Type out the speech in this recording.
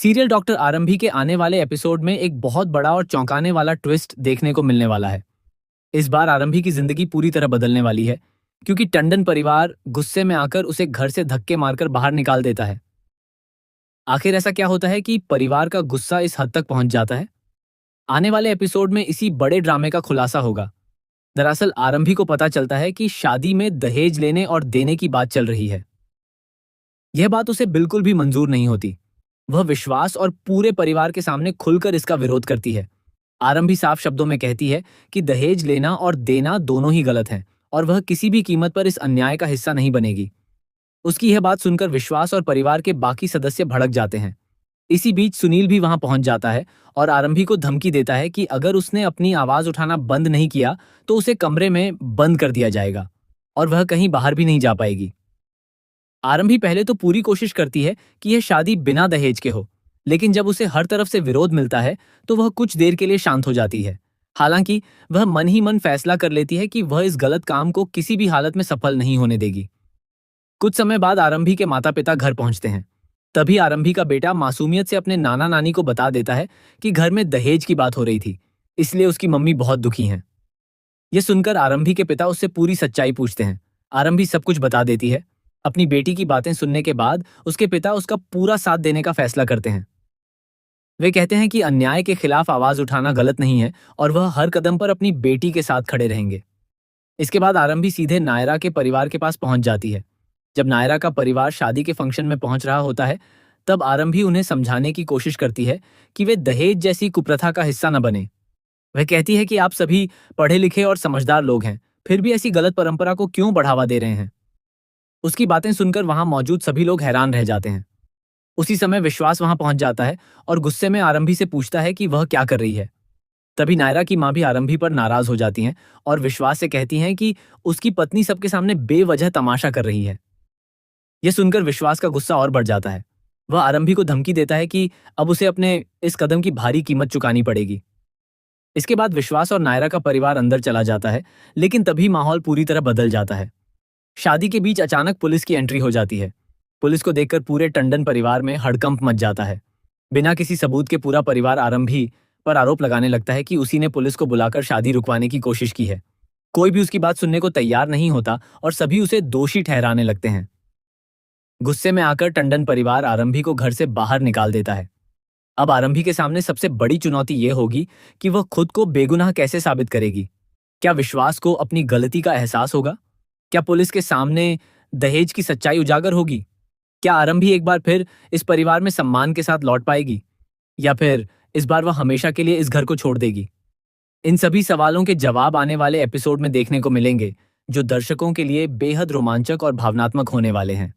Serial doctor आरंभी के आने वाले एपिसोड में एक बहुत बड़ा और चौंकाने वाला ट्विस्ट देखने को मिलने वाला है। इस बार आरंभी की जिंदगी पूरी तरह बदलने वाली है, क्योंकि टंडन परिवार गुस्से में आकर उसे घर से धक्के मारकर बाहर निकाल देता है। आखिर ऐसा क्या होता है कि परिवार का गुस्सा इस हद तक पहुंच जाता है? आने वाले एपिसोड में इसी बड़े ड्रामे का खुलासा होगा। दरअसल आरंभी को पता चलता है कि शादी में दहेज लेने और देने की बात चल रही है। यह बात उसे बिल्कुल भी मंजूर नहीं होती। वह विश्वास और पूरे परिवार के सामने खुलकर इसका विरोध करती है। आरंभी साफ शब्दों में कहती है कि दहेज लेना और देना दोनों ही गलत हैं और वह किसी भी कीमत पर इस अन्याय का हिस्सा नहीं बनेगी। उसकी यह बात सुनकर विश्वास और परिवार के बाकी सदस्य भड़क जाते हैं। इसी बीच सुनील भी वहां पहुंच जाता है और आरंभी को धमकी देता है कि अगर उसने अपनी आवाज उठाना बंद नहीं किया तो उसे कमरे में बंद कर दिया जाएगा और वह कहीं बाहर भी नहीं जा पाएगी। आरंभी पहले तो पूरी कोशिश करती है कि यह शादी बिना दहेज के हो, लेकिन जब उसे हर तरफ से विरोध मिलता है तो वह कुछ देर के लिए शांत हो जाती है। हालांकि वह मन ही मन फैसला कर लेती है कि वह इस गलत काम को किसी भी हालत में सफल नहीं होने देगी। कुछ समय बाद आरंभी के माता पिता घर पहुंचते हैं। तभी आरंभी का बेटा मासूमियत से अपने नाना नानी को बता देता है कि घर में दहेज की बात हो रही थी, इसलिए उसकी मम्मी बहुत दुखी हैं। यह सुनकर आरंभी के पिता उससे पूरी सच्चाई पूछते हैं। आरंभी सब कुछ बता देती है। अपनी बेटी की बातें सुनने के बाद उसके पिता उसका पूरा साथ देने का फैसला करते हैं। वे कहते हैं कि अन्याय के खिलाफ आवाज उठाना गलत नहीं है और वह हर कदम पर अपनी बेटी के साथ खड़े रहेंगे। इसके बाद आरंभी सीधे नायरा के परिवार के पास पहुंच जाती है। जब नायरा का परिवार शादी के फंक्शन में पहुंच रहा होता है, तब आरंभी उन्हें समझाने की कोशिश करती है कि वे दहेज जैसी कुप्रथा का हिस्सा न बने। वह कहती है कि आप सभी पढ़े लिखे और समझदार लोग हैं, फिर भी ऐसी गलत परंपरा को क्यों बढ़ावा दे रहे हैं। उसकी बातें सुनकर वहां मौजूद सभी लोग हैरान रह जाते हैं। उसी समय विश्वास वहां पहुंच जाता है और गुस्से में आरंभी से पूछता है कि वह क्या कर रही है। तभी नायरा की मां भी आरंभी पर नाराज हो जाती हैं और विश्वास से कहती हैं कि उसकी पत्नी सबके सामने बेवजह तमाशा कर रही है। यह सुनकर विश्वास का गुस्सा और बढ़ जाता है। वह आरंभी को धमकी देता है कि अब उसे अपने इस कदम की भारी कीमत चुकानी पड़ेगी। इसके बाद विश्वास और नायरा का परिवार अंदर चला जाता है, लेकिन तभी माहौल पूरी तरह बदल जाता है। शादी के बीच अचानक पुलिस की एंट्री हो जाती है। पुलिस को देखकर पूरे टंडन परिवार में हड़कंप मच जाता है। बिना किसी सबूत के पूरा परिवार आरंभी पर आरोप लगाने लगता है कि उसी ने पुलिस को बुलाकर शादी रुकवाने की कोशिश की है। कोई भी उसकी बात सुनने को तैयार नहीं होता और सभी उसे दोषी ठहराने लगते हैं। गुस्से में आकर टंडन परिवार आरंभी को घर से बाहर निकाल देता है। अब आरंभी के सामने सबसे बड़ी चुनौती यह होगी कि वह खुद को बेगुनाह कैसे साबित करेगी। क्या विश्वास को अपनी गलती का एहसास होगा? क्या पुलिस के सामने दहेज की सच्चाई उजागर होगी? क्या आरंभी एक बार फिर इस परिवार में सम्मान के साथ लौट पाएगी, या फिर इस बार वह हमेशा के लिए इस घर को छोड़ देगी? इन सभी सवालों के जवाब आने वाले एपिसोड में देखने को मिलेंगे, जो दर्शकों के लिए बेहद रोमांचक और भावनात्मक होने वाले हैं।